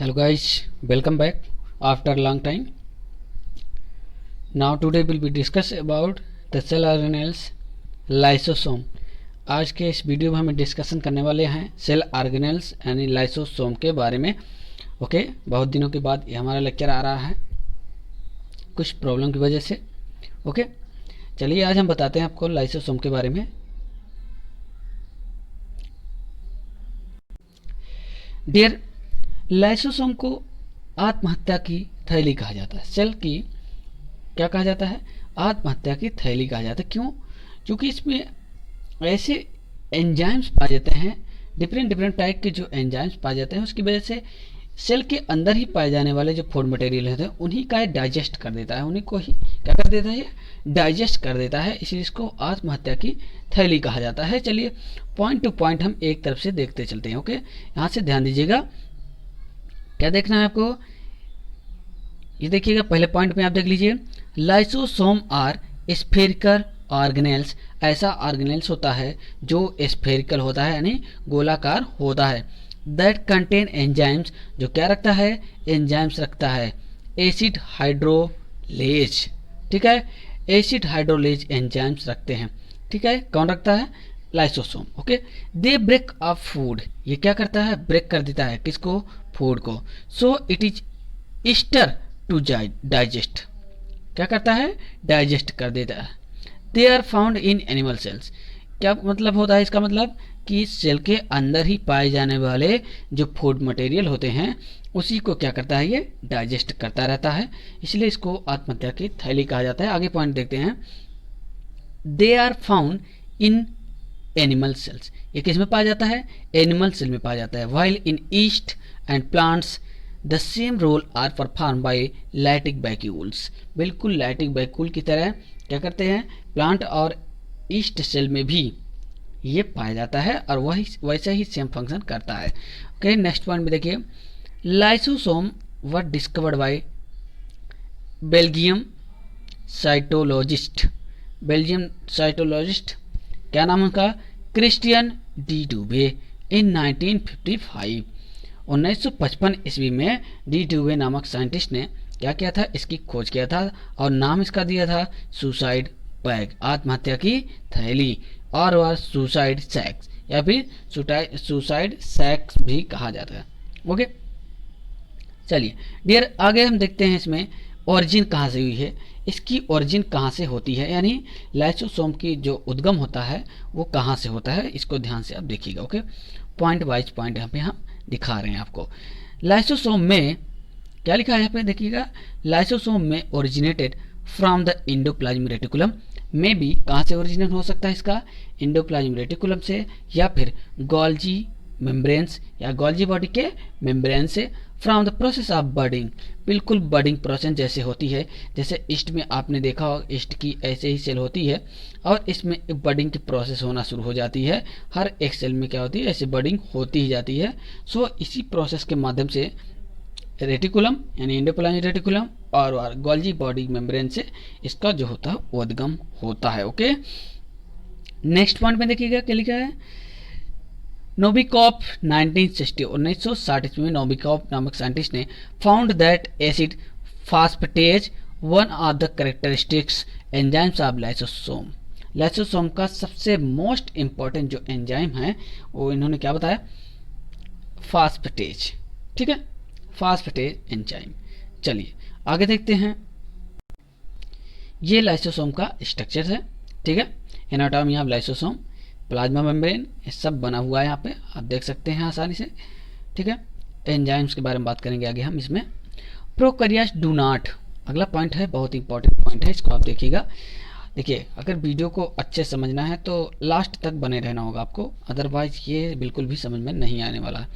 Hello guys, welcome back after a long time. Now today will be discuss about the cell organelles lysosome. आज के इस video में हम discussion करने वाले हैं सेल ऑर्गेनेल्स यानी लाइसोसोम के बारे में। ओके, बहुत दिनों के बाद ये हमारा लेक्चर आ रहा है कुछ प्रॉब्लम की वजह से। ओके, चलिए आज हम बताते हैं आपको लाइसोसोम के बारे में। डियर, लाइसोसोम को आत्महत्या की थैली कहा जाता है। सेल की क्या कहा जाता है? आत्महत्या की थैली कहा जाता है। क्यों? क्योंकि इसमें ऐसे एंजाइम्स पाए जाते हैं, डिफरेंट टाइप के जो एंजाइम्स पाए जाते हैं, उसकी वजह से सेल के अंदर ही पाए जाने वाले जो फूड मटेरियल होते हैं उन्हीं का डाइजेस्ट कर देता है, उन्हीं को ही क्या कर देता है? डाइजेस्ट कर देता है। इसलिए इसको आत्महत्या की थैली कहा जाता है। चलिए पॉइंट टू पॉइंट हम एक तरफ से देखते चलते हैं। ओके, यहाँ से ध्यान दीजिएगा, क्या देखना है आपको? ये देखिएगा, पहले पॉइंट में आप देख लीजिए, लाइसोसोम आर स्फेरिकल ऑर्गेनेल्स। ऐसा ऑर्गेनेल्स होता है जो स्फेरिकल होता है यानी गोलाकार होता है। दैट कंटेन एंजाइम्स, जो क्या रखता है? एंजाइम्स रखता है। एसिड हाइड्रोलेज, ठीक है, एसिड हाइड्रोलेज एंजाइम्स रखते हैं। ठीक है, कौन रखता है? Lysosome. Okay, they break up food, ये क्या करता है? ब्रेक कर देता है किसको? फूड को। So it is easier to digest, क्या करता है? डाइजेस्ट कर देता है। They are found in animal cells, क्या मतलब होता है इसका? मतलब कि सेल के अंदर ही पाए जाने वाले जो फूड मटेरियल होते हैं उसी को क्या करता है? ये डाइजेस्ट करता रहता है, इसलिए इसको आत्महत्या की थैली कहा जाता है। आगे पॉइंट देखते हैं, they are found in animal cells, ये किस में पाया जाता है? एनिमल सेल में पाया जाता है। While in yeast and plants the same role are perform by lytic vacuoles, बिल्कुल लैटिक वैक्यूल की तरह क्या करते हैं? प्लांट और ईस्ट सेल में भी ये पाया जाता है और वही वैसे ही सेम फंक्शन करता है। ओके, नेक्स्ट पॉइंट में देखिए, lysosome were discovered by Belgium cytologist. Belgium cytologist, क्या नाम है उनका? क्रिस्टियन डी डुवे इन 1955। 1955 ईस्वी में डी डुवे नामक साइंटिस्ट ने क्या किया था? इसकी खोज किया था और नाम इसका दिया था सुसाइड बैग, आत्महत्या की थैली, और सुसाइड सैक्स या फिर सुसाइड सैक्स भी कहा जाता है। ओके, चलिए डियर, आगे हम देखते हैं इसमें ओरिजिन कहाँ से हुई है, इसकी ओरिजिन कहाँ से होती है, यानी लाइसोसोम की जो उद्गम होता है वो कहाँ से होता है, इसको ध्यान से आप देखिएगा। ओके, पॉइंट वाइज पॉइंट यहाँ पे हम दिखा रहे हैं आपको। लाइसोसोम में क्या लिखा है यहाँ पे देखिएगा, लाइसोसोम में originated from the endoplasmic reticulum, में भी कहाँ से ओरिजिनेट हो सकता है इसका? इंडोप्लाज्मिक रेटिकुलम से या फिर गोल्जी मेम्ब्रेन्स या गोल्जी बॉडी के मेम्ब्रेन से। From the process of budding, बिल्कुल बडिंग प्रोसेस जैसे होती है, जैसे ईस्ट में आपने देखा होगा ईस्ट की ऐसे ही सेल होती है और इसमें बडिंग की प्रोसेस होना शुरू हो जाती है। हर एक सेल में क्या होती है? ऐसे बडिंग होती ही जाती है। सो इसी प्रोसेस के माध्यम से रेटिकुलम यानी इंडोप्लाज्मिक रेटिकुलम और गोल्जी बॉडी मेम्ब्रेन से इसका जो होता है उद्गम होता है। ओके, नेक्स्ट पॉइंट में देखिएगा क्या लिखा है, नोविकोव 1960 में नोविकोव नामक साइंटिस्ट ने found that acid phosphatase one of the characteristics enzymes of lysosome. Lysosome का सबसे मोस्ट इंपॉर्टेंट जो एंजाइम है वो इन्होंने क्या बताया? फास्फेटेज। ठीक है, फास्फेटेज एंजाइम। चलिए आगे देखते हैं, ये लाइसोसोम का स्ट्रक्चर है। ठीक है, anatomy of lysosome, plasma membrane, ये सब बना हुआ है यहाँ पे आप देख सकते हैं आसानी से। ठीक है, एंजाइम्स के बारे में बात करेंगे आगे हम इसमें। प्रोकैरियोट्स डू नॉट, अगला पॉइंट है, बहुत इंपॉर्टेंट पॉइंट है, इसको आप देखिएगा। देखिए, अगर वीडियो को अच्छे समझना है तो लास्ट तक बने रहना होगा आपको, अदरवाइज ये बिल्कुल भी समझ में नहीं आने वाला है।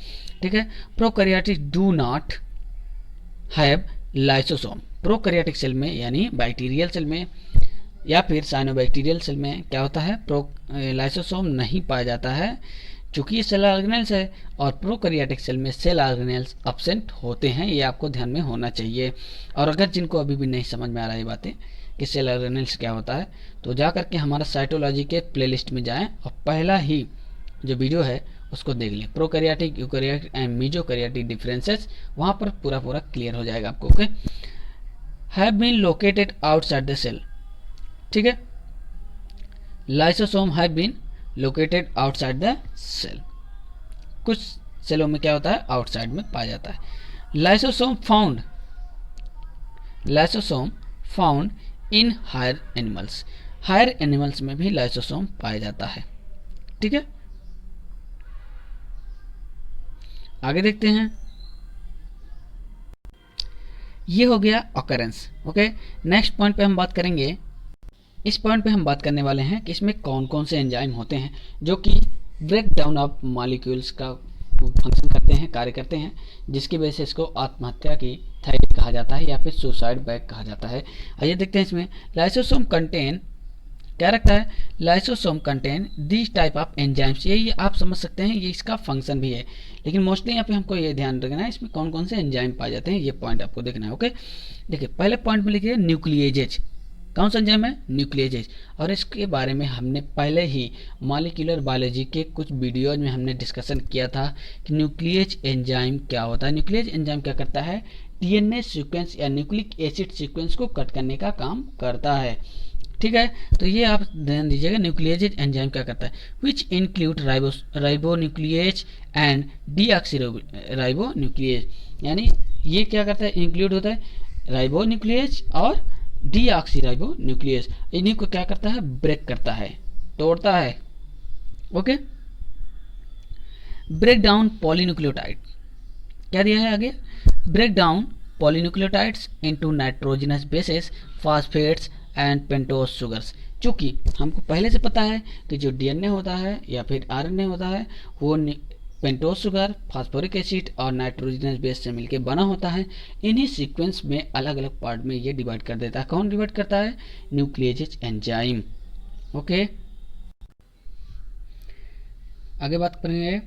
ठीक है, prokaryotes do not have lysosome. Prokaryotic cell में यानी बैक्टीरियल सेल में या फिर साइनोबैक्टीरियल सेल में क्या होता है? लाइसोसोम नहीं पाया जाता है, चूँकि ये सेल ऑर्गेनेल्स है, और प्रोकैरियोटिक सेल में सेल ऑर्गेनेल्स एब्सेंट होते हैं, ये आपको ध्यान में होना चाहिए। और अगर जिनको अभी भी नहीं समझ में आ रहा है बातें कि सेल ऑर्गेनेल्स क्या होता है, तो जा करके हमारा साइटोलॉजी के प्लेलिस्ट में जाएं और पहला ही जो वीडियो है उसको देख लें, prokaryotic, eukaryotic and mesokaryotic differences, वहाँ पर पूरा पूरा क्लियर हो जाएगा आपको। Okay, have been located outside the cell, ठीक है, lysosome have been located outside the cell, कुछ सेलों में क्या होता है, आउटसाइड में पाया जाता है। Lysosome found in higher animals, higher animals में भी लाइसोसोम पाया जाता है, ठीक है। आगे देखते हैं, ये हो गया ऑकरेंस। ओके, नेक्स्ट पॉइंट पे हम बात करेंगे। इस पॉइंट पे हम बात करने वाले हैं कि इसमें कौन कौन से एंजाइम होते हैं जो कि ब्रेक डाउन ऑफ मॉलिक्यूल्स का फंक्शन करते हैं, कार्य करते हैं, जिसकी वजह से इसको आत्महत्या की थैली कहा जाता है या फिर सुसाइड बैग कहा जाता है। आइए देखते हैं इसमें। लाइसोसोम कंटेन, क्या रखता है, lysosome contain this type of enzymes, ये आप समझ सकते हैं, ये इसका फंक्शन भी है, लेकिन मोस्टली यहाँ पे हमको ये ध्यान रखना है इसमें कौन कौन से एंजाइम पाए जाते हैं, ये पॉइंट आपको देखना है। ओके, देखिए पहले पॉइंट में लिखिए न्यूक्लिएजेज, कौन सा एंजाइम है, न्यूक्लिएजेज, और इसके बारे में हमने पहले ही मॉलिक्यूलर बायोलॉजी के कुछ वीडियोज में हमने डिस्कशन किया था कि न्यूक्लिएज एंजाइम क्या होता है। न्यूक्लिएज एंजाइम क्या करता है, डीएनए सीक्वेंस या न्यूक्लिक एसिड सीक्वेंस को कट करने का काम करता है, ठीक है। तो ये आप ध्यान दीजिएगा, न्यूक्लिएज एंजाइम क्या करता है, विच इंक्लूड राइबोन्यूक्लिएज एंड डीऑक्सीराइबोन्यूक्लिएज, यानी ये क्या करता है, इंक्लूड होता है राइबोन्यूक्लिएज और डीऑक्सीराइबोन्यूक्लिएज, इन्हीं को क्या करता है, ब्रेक करता है, तोड़ता है। ओके, ब्रेक डाउन पॉलीन्यूक्लियोटाइड, क्या दिया है आगे, break down polynucleotides into nitrogenous bases, phosphates and pentose sugars. चूँकि हमको पहले से पता है कि जो डीएनए होता है या फिर आरएनए होता है वो पेंटोज शुगर, फास्फोरिक एसिड और नाइट्रोजनस बेस से मिलकर बना होता है। इन्हीं सीक्वेंस में अलग अलग पार्ट में ये डिवाइड कर देता है। कौन डिवाइड करता है, न्यूक्लिएज एंजाइम। ओके, आगे बात करेंगे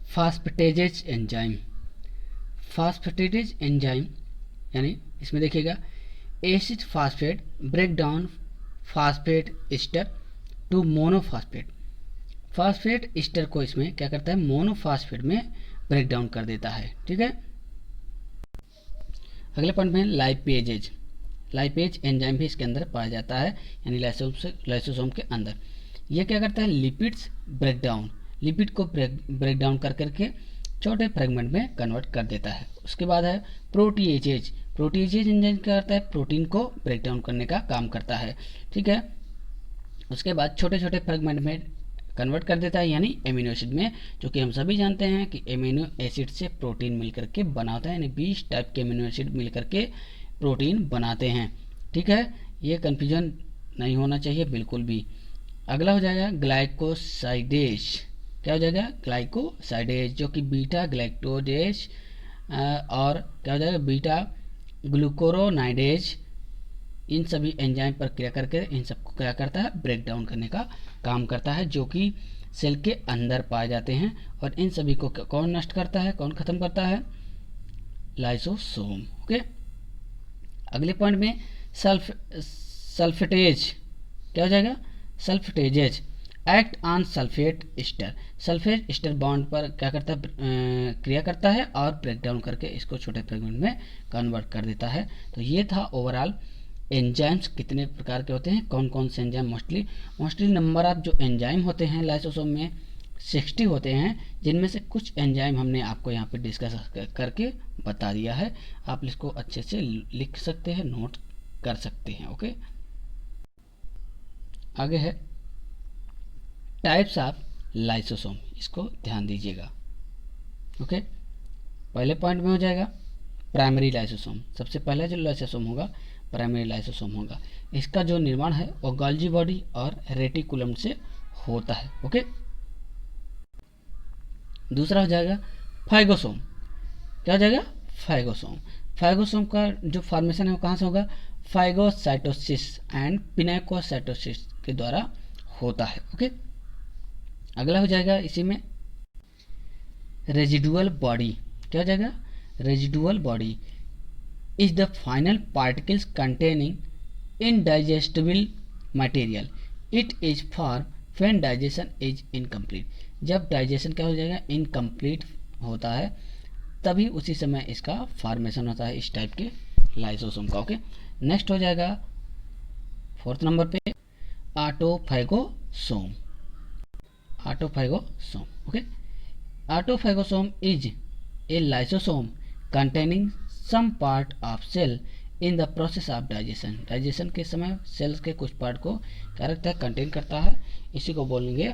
फास्फेटेजेज एंजाइम। फास्फेटेजेज एंजाइम यानी इसमें देखिएगा, acid phosphate break down phosphate ester to monophosphate, phosphate ester को इसमें क्या करता है, मोनोफास्फेट में ब्रेक डाउन कर देता है, ठीक है। अगले पॉइंट में लाइपेजेज, लाइपेज एंजाइम भी इसके अंदर पाया जाता है, यानी लाइसोसोम के अंदर। यह क्या करता है, लिपिड्स ब्रेक डाउन, लिपिड को ब्रेक डाउन कर करके छोटे फ्रेगमेंट में कन्वर्ट कर देता है। उसके बाद है प्रोटीएजेज, प्रोटीएजेज एंजाइम क्या करता है, प्रोटीन को ब्रेक डाउन करने का काम करता है, ठीक है। उसके बाद छोटे छोटे फ्रेगमेंट में कन्वर्ट कर देता है, यानी एमिनो एसिड में, जो कि हम सभी जानते हैं कि एमिनो एसिड से प्रोटीन मिलकर के बनाता है, यानी 20 टाइप के एमिनो एसिड मिलकर के प्रोटीन बनाते हैं, ठीक है। ये कन्फ्यूजन नहीं होना चाहिए बिल्कुल भी। अगला हो जाएगा ग्लाइकोसाइडेज, क्या हो जाएगा, ग्लाइकोसाइडेज, जो कि बीटा ग्लाइकोडेज और क्या हो जाएगा, बीटा ग्लूकोरोनाइडेज, इन सभी एंजाइम पर क्रिया करके इन सबको क्या करता है, ब्रेक डाउन करने का काम करता है, जो कि सेल के अंदर पाए जाते हैं। और इन सभी को कौन नष्ट करता है, कौन खत्म करता है, लाइसोसोम। ओके, अगले पॉइंट में सल्फेटेज, क्या हो जाएगा, sulphatases act on sulphate ester, sulphate ester bond पर क्या करता है, क्रिया करता है और ब्रेक डाउन करके इसको छोटे फ्रेगमेंट में कन्वर्ट कर देता है। तो ये था ओवरऑल एंजाइम्स कितने प्रकार के होते हैं, कौन कौन से एंजाइम, मोस्टली नंबर ऑफ जो एंजाइम होते हैं लाइसोसोम में 60 होते हैं, जिनमें से कुछ एंजाइम हमने आपको यहाँ पे डिस्कस करके बता दिया है। आप इसको अच्छे से लिख सकते हैं, नोट कर सकते हैं। ओके, आगे है टाइप्स ऑफ लाइसोसोम, इसको ध्यान दीजिएगा। ओके, पहले पॉइंट में हो जाएगा प्राइमरी लाइसोसोम, सबसे पहला जो लाइसोसोम होगा प्राइमरी लाइसोसोम होगा। इसका जो निर्माण है वो गोल्जी बॉडी और रेटिकुलम से होता है। ओके, दूसरा हो जाएगा फाइगोसोम, क्या हो जाएगा, फाइगोसोम। फाइगोसोम का जो फॉर्मेशन है वो कहाँ से होगा, फाइगोसाइटोसिस एंड पिनाकोसाइटोसिस के द्वारा होता है। ओके, अगला हो जाएगा इसी में रेजिडुअल बॉडी, क्या हो जाएगा, residual body is the final particles containing indigestible material. It is formed when digestion is incomplete, जब डाइजेशन क्या हो जाएगा, इनकम्प्लीट होता है, तभी उसी समय इसका फॉर्मेशन होता है इस टाइप के लाइसोसोम का। ओके, नेक्स्ट हो जाएगा 4th नंबर पे autophagosome. Autophagosome, okay, autophagosome is a lysosome containing some part of cell in the process of digestion। Digestion के समय सेल्स के कुछ पार्ट को क्या रखता है, कंटेन करता है, इसी को बोलेंगे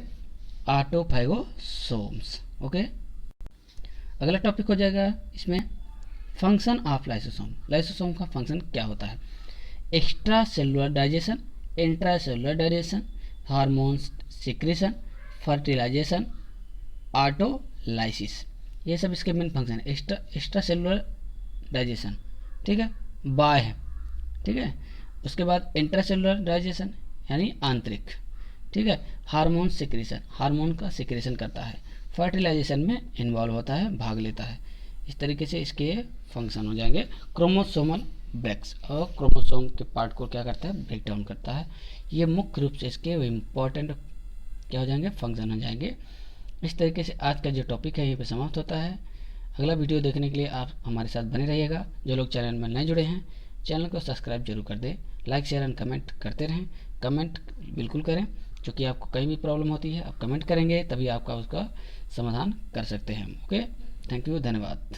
ऑटोफैगोसोम्स। ओके, अगला टॉपिक हो जाएगा इसमें फंक्शन ऑफ लाइसोसोम। लाइसोसोम का फंक्शन क्या होता है, extra cellular digestion, intra cellular digestion, hormones secretion, fertilisation, autolysis, ये सब इसके मेन फंक्शन है। एक्स्ट्रा सेलुलर डाइजेशन, ठीक है, बाय है, ठीक है, उसके बाद इंट्रा सेलुलर डाइजेशन यानी आंतरिक, ठीक है, हार्मोन सिक्रेशन, हार्मोन का सिक्रेशन करता है, फर्टिलाइजेशन में इन्वॉल्व होता है, भाग लेता है। इस तरीके से इसके फंक्शन हो जाएंगे। क्रोमोसोमल ब्रेक्स, और क्रोमोसोम के पार्ट को क्या करता है, ब्रेक डाउन करता है। ये मुख्य रूप से इसके इम्पोर्टेंट क्या हो जाएंगे, फंक्शन हो जाएंगे। इस तरीके से आज का जो टॉपिक है यहीं पे समाप्त होता है। अगला वीडियो देखने के लिए आप हमारे साथ बने रहिएगा। जो लोग चैनल में नए जुड़े हैं, चैनल को सब्सक्राइब जरूर कर दें, लाइक शेयर एंड कमेंट करते रहें। कमेंट बिल्कुल करें, क्योंकि आपको कहीं भी प्रॉब्लम होती है आप कमेंट करेंगे, तभी आपका उसका समाधान कर सकते हैं। ओके, थैंक यू, धन्यवाद।